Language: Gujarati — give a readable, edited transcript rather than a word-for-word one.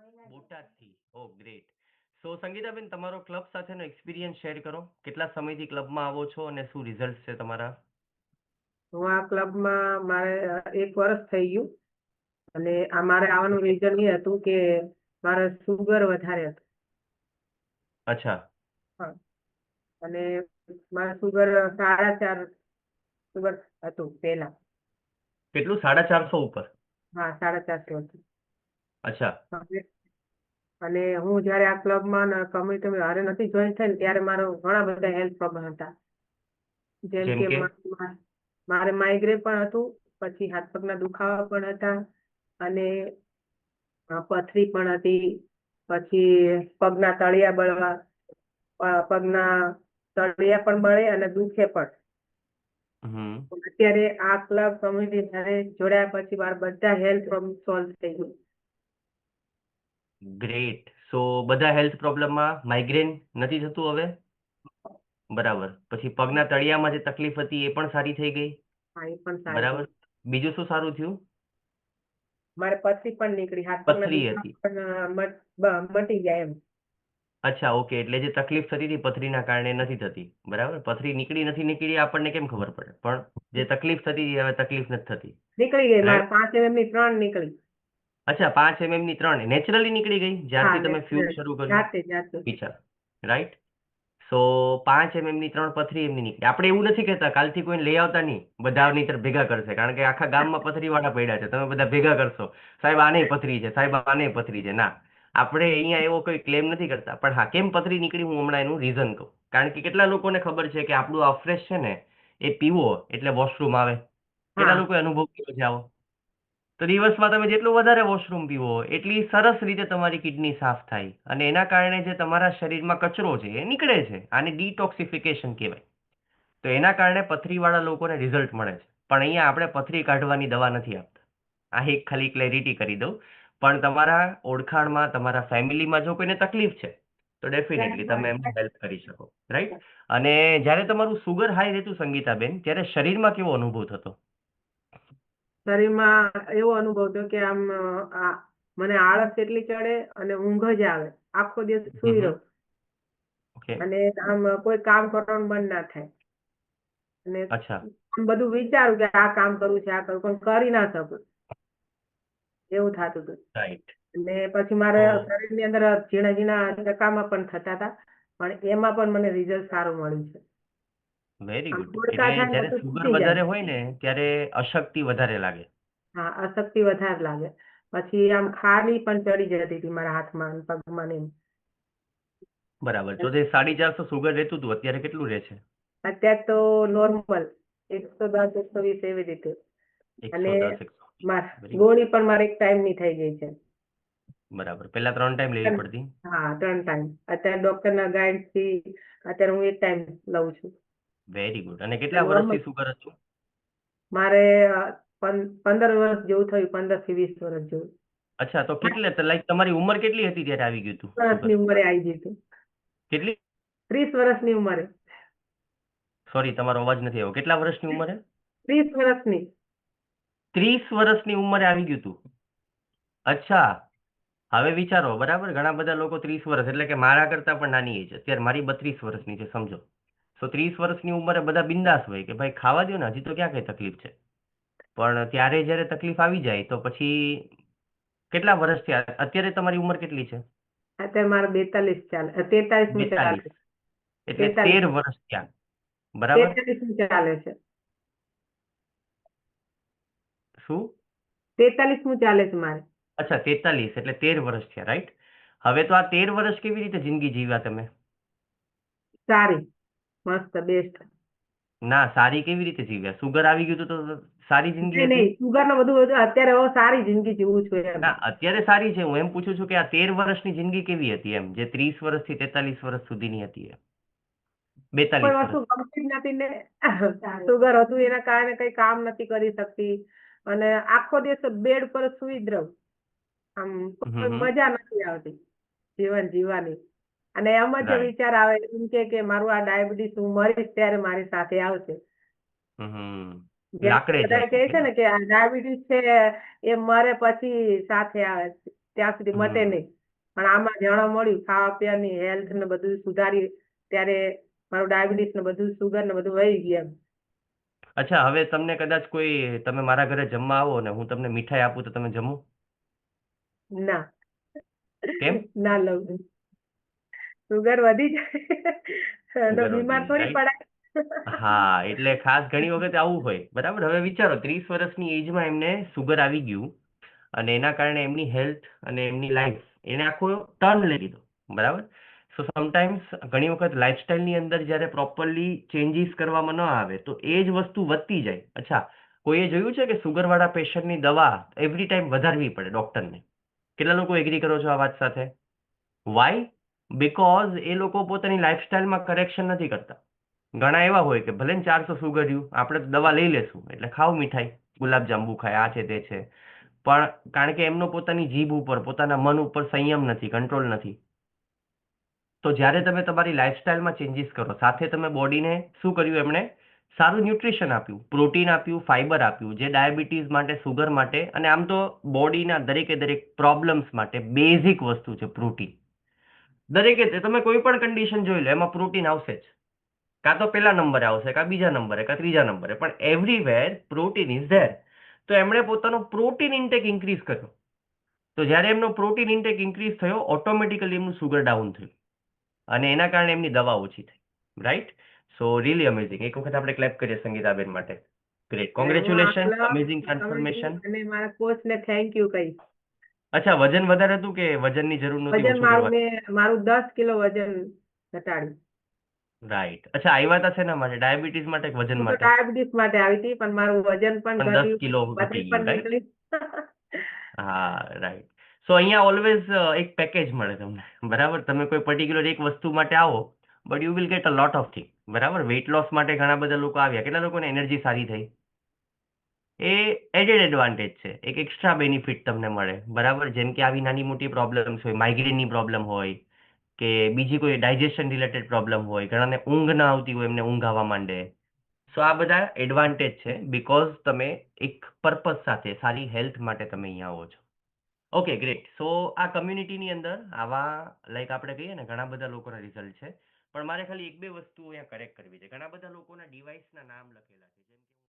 બોટાદથી. ઓ ગ્રેટ. સો સંગીતાબેન, તમારો ક્લબ સાથેનો એક્સપિરિયન્સ શેર કરો. કેટલા સમયથી ક્લબમાં આવો છો અને શું રિઝલ્ટ છે તમારા? હું આ ક્લબમાં મારે 1 વર્ષ થઈ ગયું અને આ મારે આવવાનું ઓકે. રીઝન એ હતું કે મારે સુગર વધારે હતું. અચ્છા. હા, અને મારે સુગર 4.5 સુગર હતું પહેલા. કેટલું? 450 ઉપર? હા, 450 હતું. અચ્છા. હવે અને હું જયારે આ ક્લબમાં કમ્યુનિટી હારે નથી જોઈન થઈ ને ત્યારે મારો ઘણા બધા હેલ્થ પ્રોબ્લેમ હતા. જેમ જેમ કે કે? મારે માઇગ્રેન પણ હતું, પછી હાથ પગના દુખાવા પણ હતા, અને પથરી પણ હતી, પછી પગના તળિયા બળવા, પગના તળિયા પણ બળે અને દુખે પણ. હમ. અત્યારે આ ક્લબ કમ્યુનિટી સાથે જોડાયા પછી મારા બધા હેલ્થ પ્રોબ્લેમ સોલ્વ થઈ ગયું. ગ્રેટ. સો બધા હેલ્થ પ્રોબ્લેમમાં માઇગ્રેન નથી થતું હવે? બરાબર. પછી પગના તળિયામાં જે તકલીફ હતી એ પણ સારી થઈ ગઈ? હા, એ પણ સારી થઈ. બરાબર. બીજું શું સારું થયું? મારે પથરી પણ નીકળી, હાથ પગના પથરી હતી. દુખાવા પણ મટી ગયા એમ. અચ્છા, ઓકે. એટલે જે તકલીફ થતી હતી પથરીના કારણે નથી થતી. બરાબર. પથરી નીકળી નથી નીકળી આપણને કેમ ખબર પડે? પણ જે તકલીફ થતી હતી હવે તકલીફ નથી થતી. નીકળી ગઈ, મારે રાઈટ? 5 mm ની 3 નીકળી. અચ્છા, 5 mm ની 3 નેચરલી નીકળી ગઈ હા, જ્યારથી તમે ફ્યુઝ શરૂ કર્યું? જાતે જાતે. વિચાર. રાઈટ? સો 5 mm ની 3 પથરી એમની નીકળી. આપણે એવું નથી કહેતા કાલથી કોઈને લઈ આવતા નહીં, બધા નહીંતર ભેગા કરશે. કારણ કે આખા ગામમાં પથરીવાળા પડ્યા છે. તમે બધા ભેગા કરશો, સાહેબ આને પથરી છે, સાહેબ આને પથરી છે. ના, આપણે અહીંયા એવો કોઈ ક્લેમ નથી કરતા. પણ હા, કેમ પથરી નીકળી હું હમણાં એનું રીઝન કહું. કારણ કે કેટલા લોકોને ખબર છે કે આપણું આ ફ્રેશ છે ને એ પીવો એટલે વોશરૂમ આવે. કેટલા હા, લોકોએ અનુભવ કર્યો છે આવો? તો દિવસમાં તમે જેટલું વધારે વોશરૂમ પીવો એટલી સરસ રીતે તમારી કિડની સાફ થાય અને એના કારણે જે તમારા શરીરમાં કચરો છે એ નીકળે છે. આને ડિટોક્સિફિકેશન કહેવાય. તો એના કારણે પથરીવાળા લોકોને રિઝલ્ટ મળે છે. પણ અહીંયા આપણે પથરી કાઢવાની દવા નથી આપતા. આ એક ખાલી ક્લેરિટી કરી દઉં. પણ તમારા ઓળખાણમાં તમારા ફેમિલીમાં જો કોઈને તકલીફ છે તો ડેફિનેટલી તમે એમને હેલ્પ કરી શકો. રાઈટ? અને જ્યારે તમારું સુગર હાઈ રહેતું સંગીતાબેન, ત્યારે શરીરમાં કેવો અનુભવ થતો? શરીરમાં એવો અનુભવ થયો કે આમ મને આળસ એટલી ચડે અને ઊંઘ જ આવે, આખો દિવસ સુઈ રહું, ઓકે. અને આમ કોઈ કામ કરવાનું મન ના થાય, અને અચ્છા. આમ બધું વિચારું કે આ કામ કરવું છે, આ કરવું, પણ કરી ના શકું, એવું થતું હતું. રાઈટ. અને પછી મારે તો શરીરની અંદર ઝીણા ઝીણા ચકામા પણ થતા હતા, પણ એમાં પણ મને રિઝલ્ટ સારું મળ્યું છે. વેરી આમ ગુડ. તોડકા એટલે થાય ને જ્યારે બધું સુગર તૂટી જાય. વધારે હોય ને ત્યારે અશક્તિ વધારે લાગે. હા, અશક્તિ વધારે લાગે. પછી આમ ખાલી પણ ચડી જતી હતી મારા હાથમાં ને પગમાં ને એમ. બરાબર. તો જે 450 સુગર રહેતું હતું અત્યારે કેટલું રહે છે? અત્યારે તો નોર્મલ 110 120 એવી રીતે. અને 110 120. Very good. ગોળી પણ મારે એક ટાઈમ ની થઈ ગઈ છે. બરાબર. પહેલા 3 ટાઈમ લેવી પડતી? હા, 3 ટાઈમ. અત્યારે ડોક્ટરના ગાઈડ થી અત્યારે હું એક ટાઈમ લઉં છું. Very good. અને કેટલા નોર્મલ વર્ષથી સુગર હતું? મારે 15 વર્ષ જેવું થયું, 15 થી 20 વર્ષ જેવું. અચ્છા, તો લાઈક તમારી ઉંમર કેટલી હતી ત્યારે આવી ગયું હતું સુગર? વર્ષની ઉંમરે આવી ગયું હતું. કેટલી? 30 વર્ષની ઉંમરે. સોરી, તમારો અવાજ નથી આવ્યો. કેટલા વર્ષની ઉંમરે? 30 વર્ષની. 30 વર્ષની ઉંમરે આવી ગયું હતું. અચ્છા. હવે વિચારો, બરાબર, ઘણા બધા લોકો 30 વર્ષ એટલે કે મારા કરતા પણ નાની એજ. અત્યારે મારી 32 વર્ષની છે, સમજો. તો 30 વર્ષની ઉંમરે બધા બિંદાસ હોય કે ભાઈ ખાવા દો ને, હજી તો ક્યાં કઈ તકલીફ છે. પણ ત્યારે જ્યારે તકલીફ આવી જાય તો પછી કેટલા વર્ષ થયા? અત્યારે તમારી ઉંમર કેટલી છે? અત્યારે મારે 42 ચાલે, 43મું 42. ચાલે. એટલે 43 13 વર્ષ થયા. બરાબર. 43મું ચાલે છે. શું? 43મું ચાલે છે મારે. અચ્છા, 43 એટલે 13 વર્ષ થયા. રાઈટ? હવે તો આ 13 વર્ષ કેવી રીતે જિંદગી જીવ્યા તમે? સારી, મસ્ત, બેસ્ટ. ના, સારી કેવી રીતે જીવ્યા? સુગર આવી ગયું હતું તો સારી જિંદગી નહીં હતી? નહીં, સુગર ને બધું અત્યારે હવે સારી જિંદગી જીવું છું એમ. ના, અત્યારે સારી છે. હું એમ પૂછું છું કે આ 13 વર્ષની જિંદગી કેવી હતી એમ, જે 30 વર્ષથી 43 વર્ષ સુધીની હતી એ. કોઈ 42 વસ્તુ વર્ષ. ગમતી જ નથી ને. સુગર હતું એના કારણે કઈ કામ નથી કરી શકતી, અને આખો દિવસ બેડ પર સુઈ જ રહું. આમ કોઈ હમ. મજા નથી આવતી જીવન જીવવાની. અને એમ જ રાઈટ. વિચાર આવે એમ કે મારું આ ડાયાબિટીસ હું મરીશ ત્યારે મારી સાથે આવશે. હમ. જેમ લાકડે બધા જાય કહે છે પેલા. ને કે આ ડાયાબિટીસ છે એ મરે પછી સાથે આવે, ત્યાં સુધી મટે હમ. નહીં. પણ આમાં જાણવા મળ્યું ખાવા પીવાની હેલ્થ ને બધું સુધારી ત્યારે મારું ડાયાબિટીસ ને બધું સુગર ને બધું વહી ગયું એમ. અચ્છા, હવે તમને કદાચ તમે મારા ઘરે જમવા આવો ને હું તમને મીઠાઈ આપું તો તમે જમો? ના કેમ? ના લઉં, સુગર વધી જાય તો સુગર બીમાર વધી થોડી રાઈટ? પડાય. હા, એટલે ખાસ ઘણી વખત આવું હોય. બરાબર? હવે વિચારો 30 વર્ષની એજમાં એમને સુગર આવી ગયું અને એના કારણે એમની હેલ્થ અને એમની લાઈફ એને આખો ટર્ન લઈ લીધો. બરાબર? સો સમટાઈમ્સ ઘણી વખત લાઈફસ્ટાઈલની અંદર જ્યારે પ્રોપરલી ચેન્જીસ કરવામાં ન આવે તો એ જ વસ્તુ વધતી જાય. અચ્છા, કોઈએ જોયું છે કે સુગરવાળા પેશન્ટની દવા એવરી ટાઈમ વધારવી પડે ડોક્ટરને? કેટલા લોકો એગ્રી કરો છો આ વાત સાથે? વાય? બિકોઝ એ લોકો પોતાની લાઈફસ્ટાઈલમાં કરેક્શન નથી કરતા. ઘણા એવા હોય કે ભલે ને 400 સુગર રહ્યું, આપણે તો દવા લઈ લેશું એટલે ખાવ મીઠાઈ, ગુલાબજાંબુ ખાય, આ છે તે છે. પણ કારણ કે એમનો પોતાની જીભ ઉપર, પોતાના મન ઉપર સંયમ નથી, કંટ્રોલ નથી. તો જ્યારે તમે તમારી લાઈફસ્ટાઈલમાં ચેન્જીસ કરો, સાથે તમે બોડીને શું કર્યું એમણે? સારું ન્યુટ્રિશન આપ્યું, પ્રોટીન આપ્યું, ફાઈબર આપ્યું, જે ડાયાબિટીસ માટે, સુગર માટે અને આમ તો બોડીના દરેકે દરેક પ્રોબ્લેમ્સ માટે બેઝિક વસ્તુ છે પ્રોટીન. દરેકે તમે કોઈ પણ કન્ડિશન જોઈ લો એમાં પ્રોટીન આવશે જ. કાં તો પહેલા નંબરે આવશે, કાં બીજા નંબરે, કાં ત્રીજા નંબરે, પણ એવરીવેર પ્રોટીન ઇઝ ધેર. તો એમણે પોતાનો પ્રોટીન ઇન્ટેક ઇન્ક્રીઝ કર્યો. તો જ્યારે એમનો પ્રોટીન ઇન્ટેક ઇન્ક્રીઝ થયો, ઓટોમેટિકલી એમનું સુગર ડાઉન થયું અને એના કારણે એમની દવા ઓછી થઈ. રાઈટ? સો રિયલી અમેઝિંગ. એક વખત આપણે ક્લેપ કરીએ સંગીતાબેન માટે. ગ્રેટ, એટલે હું આ કોંગ્રેચ્યુલેશન, ક્લબ અમેઝિંગ તમે ટ્રાન્સફોર્મેશન. અને મારા કોચ ને થેન્ક યુ કહીશ. અચ્છા, વજન વધારે હતું કે વજનની જરૂર નહોતી વજન ઓછું મારું કરવાની? મારું 10 કિલો વજન ઘટાડ્યું. રાઈટ. અચ્છા, આવ્યા હતા શેના માટે? ડાયાબિટીસ માટે કે વજન હું તો માટે? ડાયાબિટીસ માટે આવી હતી પણ મારું વજન પણ પણ 10 ઘટ્યું, કિલો ઘટી વજન ગયું, પણ રાઈટ? નીકળી. હા, રાઈટ. સો અહીંયા ઓલવેઝ એક પેકેજ મળે તમને. બરાબર? તમે કોઈ પર્ટિક્યુલર એક વસ્તુ માટે આવો, but you will get a lot of thing. બરાબર? વેઇટ લોસ માટે ઘણા બધા લોકો આવ્યા. કેટલા લોકોને એનર્જી સારી થઈ? એ એડેડ એડવાન્ટેજ છે. એક એક્સ્ટ્રા બેનિફિટ તમને મળે. બરાબર? જેમ કે આવી નાની મોટી પ્રોબ્લેમ્સ હોય, માઇગ્રેનની પ્રોબ્લેમ હોય કે બીજી કોઈ ડાયજેશન રિલેટેડ પ્રોબ્લેમ હોય, ઘણાને ઊંઘ ના આવતી હોય, એમને ઊંઘ આવવા માંડે. સો આ બધા એડવાન્ટેજ છે બીકોઝ તમે એક પર્પઝ સાથે સારી હેલ્થ માટે તમે અહીંયા આવો છો. Okay, great. સો આ કમ્યુનિટીની અંદર આવા લાઈક આપણે કહીએ ને ઘણા બધા લોકોના રિઝલ્ટ છે. પણ મારે ખાલી એક બે વસ્તુ અહીંયા કરેક્ટ કરવી છે. ઘણા બધા લોકોના ડિવાઇસના નામ લખેલા છે.